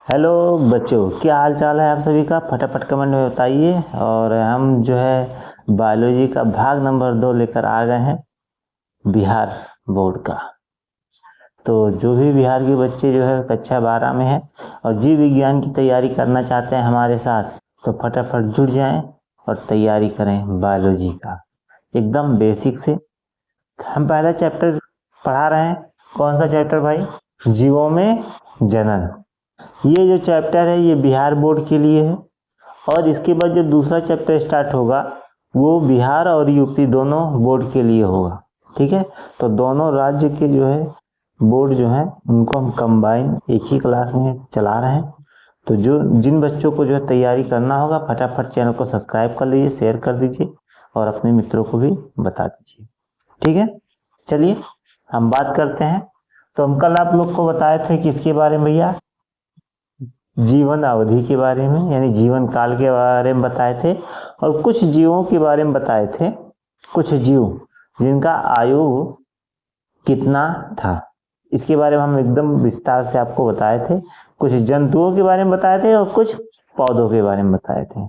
Hello बच्चों, क्या हाल चाल है आप सभी का। फटाफट कमेंट में बताइए। और हम जो है बायोलॉजी का भाग नंबर 2 लेकर आ गए हैं बिहार बोर्ड का। तो जो भी बिहार के बच्चे जो है कक्षा 12 में है और जीव विज्ञान की तैयारी करना चाहते हैं हमारे साथ, तो फटाफट जुड़ जाएं और तैयारी करें बायोलॉजी का एकदम बेसिक से। हम पहला चैप्टर पढ़ा रहे हैं। कौन सा चैप्टर भाई? जीवों में जनन। ये जो चैप्टर है ये बिहार बोर्ड के लिए है। और इसके बाद जो दूसरा चैप्टर स्टार्ट होगा वो बिहार और यूपी दोनों बोर्ड के लिए होगा। ठीक है, तो दोनों राज्य के जो है बोर्ड जो है उनको हम कंबाइन एक ही क्लास में चला रहे हैं। तो जो जिन बच्चों को जो है तैयारी करना होगा फटाफट चैनल को सब्सक्राइब कर लीजिए, शेयर कर दीजिए और अपने मित्रों को भी बता दीजिए। ठीक है, चलिए हम बात करते हैं। तो हम कल आप लोग को बताए थे किसके बारे में भैया? जीवन अवधि के बारे में, यानी जीवन काल के बारे में बताए थे। और कुछ जीवों के बारे में बताए थे, कुछ जीव जिनका आयु कितना था इसके बारे में हम एकदम विस्तार से आपको बताए थे। कुछ जंतुओं के बारे में बताए थे और कुछ पौधों के बारे में बताए थे।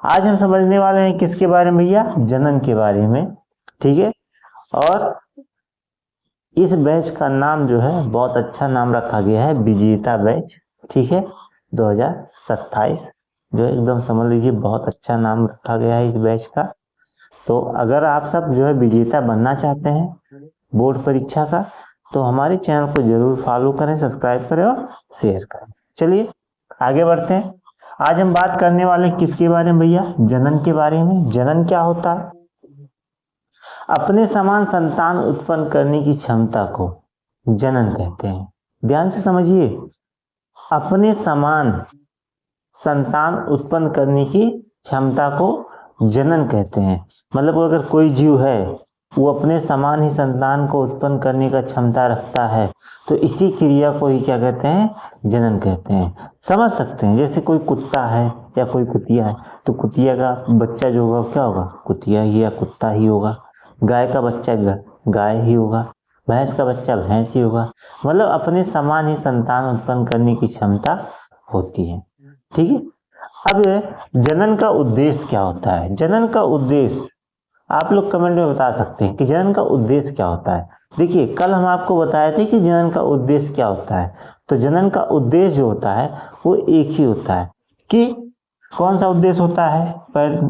आज हम समझने वाले हैं किसके बारे में भैया? जनन के बारे में। ठीक है, और इस बैच का नाम जो है बहुत अच्छा नाम रखा गया है, विजेता बैच। ठीक है, 2027 जो एकदम समझ लीजिए बहुत अच्छा नाम रखा गया है इस बैच का। तो अगर आप सब जो है विजेता बनना चाहते हैं बोर्ड परीक्षा का, तो हमारे चैनल को जरूर फॉलो करें, सब्सक्राइब करें और शेयर करें। चलिए आगे बढ़ते हैं। आज हम बात करने वाले किसके बारे में भैया? जनन के बारे में। जनन क्या होता है? अपने समान संतान उत्पन्न करने की क्षमता को जनन कहते हैं। ध्यान से समझिए, अपने समान संतान उत्पन्न करने की क्षमता को जनन कहते हैं। मतलब अगर कोई जीव है वो अपने समान ही संतान को उत्पन्न करने का क्षमता रखता है तो इसी क्रिया को ही क्या कहते हैं? जनन कहते हैं। समझ सकते हैं, जैसे कोई कुत्ता है या कोई कुतिया है तो कुतिया का बच्चा जो होगा क्या होगा? कुतिया ही या कुत्ता ही होगा। गाय का बच्चा गाय ही होगा। भैंस का बच्चा भैंस ही होगा। मतलब अपने समान ही संतान उत्पन्न करने की क्षमता होती है। ठीक है, अब जनन का उद्देश्य क्या होता है? जनन का उद्देश्य आप लोग कमेंट में बता सकते हैं कि जनन का उद्देश्य क्या होता है। देखिए कल हम आपको बताए थे कि जनन का उद्देश्य क्या होता है। तो जनन का उद्देश्य जो होता है वो एक ही होता है कि कौन सा उद्देश्य होता है?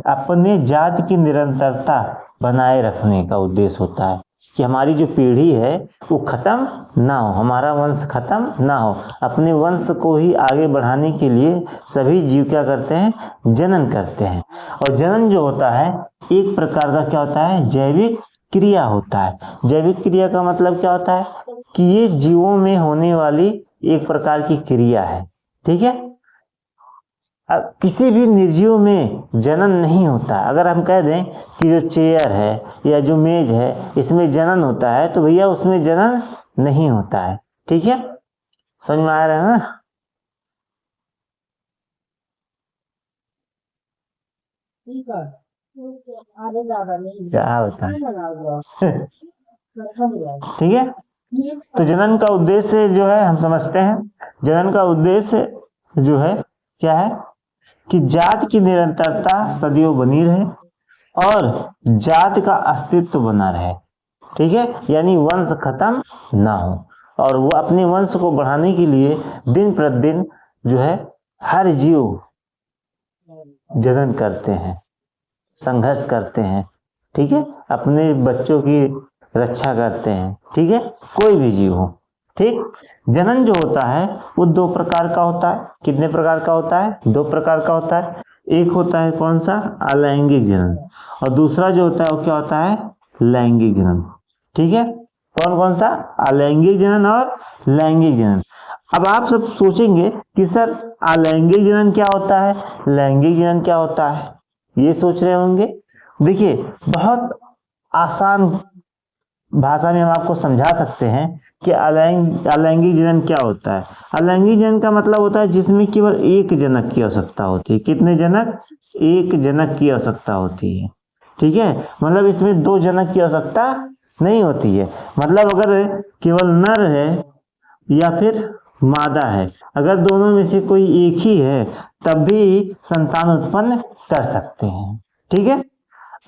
अपने जाति की निरंतरता बनाए रखने का उद्देश्य होता है कि हमारी जो पीढ़ी है वो खत्म ना हो, हमारा वंश खत्म ना हो। अपने वंश को ही आगे बढ़ाने के लिए सभी जीव क्या करते हैं? जनन करते हैं। और जनन जो होता है एक प्रकार का क्या होता है? जैविक क्रिया होता है। जैविक क्रिया का मतलब क्या होता है? कि ये जीवों में होने वाली एक प्रकार की क्रिया है। ठीक है, अब किसी भी निर्जीव में जनन नहीं होता। अगर हम कह दें कि जो चेयर है या जो मेज है इसमें जनन होता है तो भैया उसमें जनन नहीं होता है। ठीक है, समझ में आ रहा है ना? क्या बताएं ठीक है, तो जनन का उद्देश्य जो है हम समझते हैं। जनन का उद्देश्य जो है क्या है? कि जाति की निरंतरता सदियों बनी रहे और जाति का अस्तित्व बना रहे। ठीक है, यानी वंश खत्म ना हो। और वो अपने वंश को बढ़ाने के लिए दिन प्रतिदिन जो है हर जीव जनन करते हैं, संघर्ष करते हैं। ठीक है, अपने बच्चों की रक्षा करते हैं। ठीक है, कोई भी जीव हो। ठीक, जनन जो होता है वो दो प्रकार का होता है। कितने प्रकार का होता है? दो प्रकार का होता है। एक होता है कौन सा? अलैंगिक जनन। और दूसरा जो होता है वो क्या होता है? लैंगिक जनन। ठीक है, कौन कौन सा? अलैंगिक जनन और लैंगिक जनन। अब आप सब सोचेंगे कि सर अलैंगिक जनन क्या होता है, लैंगिक जनन क्या होता है, ये सोच रहे होंगे। देखिए बहुत आसान भाषा में हम आपको समझा सकते हैं कि अलैंगिक जनन क्या होता है। अलैंगिक जनन का मतलब होता है जिसमें केवल एक जनक की आवश्यकता होती है। कितने जनक? एक जनक की आवश्यकता होती है। ठीक है, मतलब इसमें दो जनक की आवश्यकता नहीं होती है। मतलब अगर केवल नर है या फिर मादा है, अगर दोनों में से कोई एक ही है तब भी संतान उत्पन्न कर सकते हैं। ठीक है,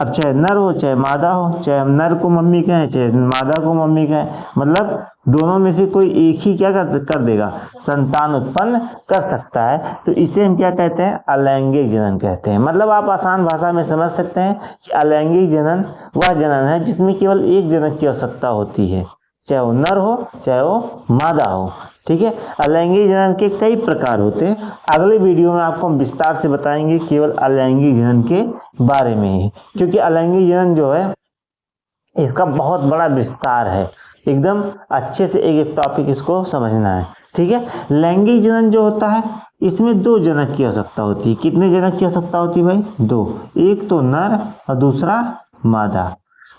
अब चाहे नर हो चाहे मादा हो, चाहे हम नर को मम्मी कहें चाहे मादा को मम्मी कहें, मतलब दोनों में से कोई एक ही क्या कर देगा, संतान उत्पन्न कर सकता है। तो इसे हम क्या कहते हैं, अलैंगिक जनन कहते हैं। मतलब आप आसान भाषा में समझ सकते हैं कि अलैंगिक जनन वह जनन है जिसमें केवल एक जनक की आवश्यकता होती है, चाहे वो नर हो चाहे वो मादा हो। ठीक है, अलैंगिक जनन के कई प्रकार होते हैं, अगले वीडियो में आपको हम विस्तार से बताएंगे केवल अलैंगिक जनन के बारे में ही, क्योंकि अलैंगिक जनन जो है इसका बहुत बड़ा विस्तार है, एकदम अच्छे से एक एक टॉपिक इसको समझना है। ठीक है, लैंगिक जनन जो होता है इसमें दो जनक की आवश्यकता होती है। कितने जनक की आवश्यकता होती है भाई, दो, एक तो नर और दूसरा मादा।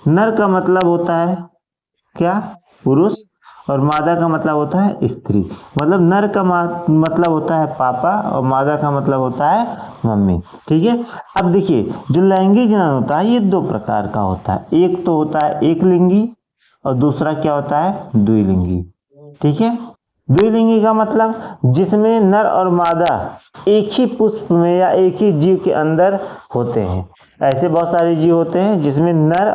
नर का मतलब होता है क्या, पुरुष, और मादा का मतलब होता है स्त्री। मतलब नर का मतलब होता है पापा और मादा का मतलब होता है मम्मी। ठीक है, अब देखिए जो लैंगिक जनन होता है ये दो प्रकार का होता है, एक तो होता है एक लिंगी और दूसरा क्या होता है, द्विलिंगी। ठीक है, द्विलिंगी का मतलब जिसमें नर और मादा एक ही पुष्प में या एक ही जीव के अंदर होते हैं। ऐसे बहुत सारे जीव होते हैं जिसमें नर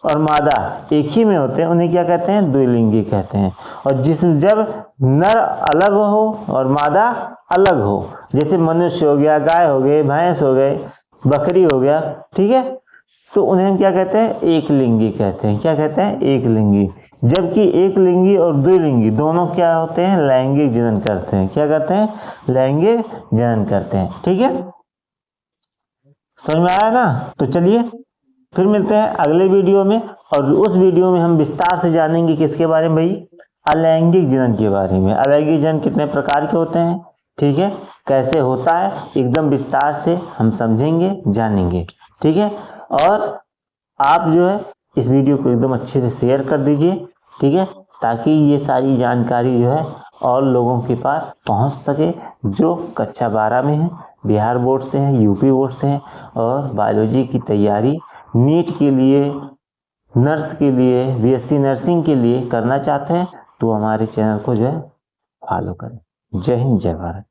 और मादा एक ही में होते हैं, उन्हें क्या कहते हैं, द्विलिंगी कहते हैं। और जब नर अलग हो और मादा अलग हो, जैसे मनुष्य हो गया, गाय हो गए, भैंस हो गए, बकरी हो गया, ठीक है, तो उन्हें हम क्या कहते हैं, एक लिंगी कहते हैं। क्या कहते हैं, एक लिंगी। जबकि एक लिंगी और द्विलिंगी दोनों क्या होते हैं, लैंगिक जनन करते हैं। क्या करते हैं, लैंगिक जनन करते हैं। ठीक है, समझ में आया ना। तो चलिए फिर मिलते हैं अगले वीडियो में, और उस वीडियो में हम विस्तार से जानेंगे किसके बारे में भाई, अलैंगिक जनन के बारे में। अलैंगिक जनन कितने प्रकार के होते हैं, ठीक है, कैसे होता है, एकदम विस्तार से हम समझेंगे जानेंगे। ठीक है, और आप जो है इस वीडियो को एकदम अच्छे से शेयर कर दीजिए। ठीक है, ताकि ये सारी जानकारी जो है और लोगों के पास पहुंच सके जो कक्षा 12 में है, बिहार बोर्ड से हैं, यूपी बोर्ड से हैं, और बायोलॉजी की तैयारी नीट के लिए, नर्स के लिए, बीएससी नर्सिंग के लिए करना चाहते हैं तो हमारे चैनल को जो है फॉलो करें। जय हिंद, जय भारत।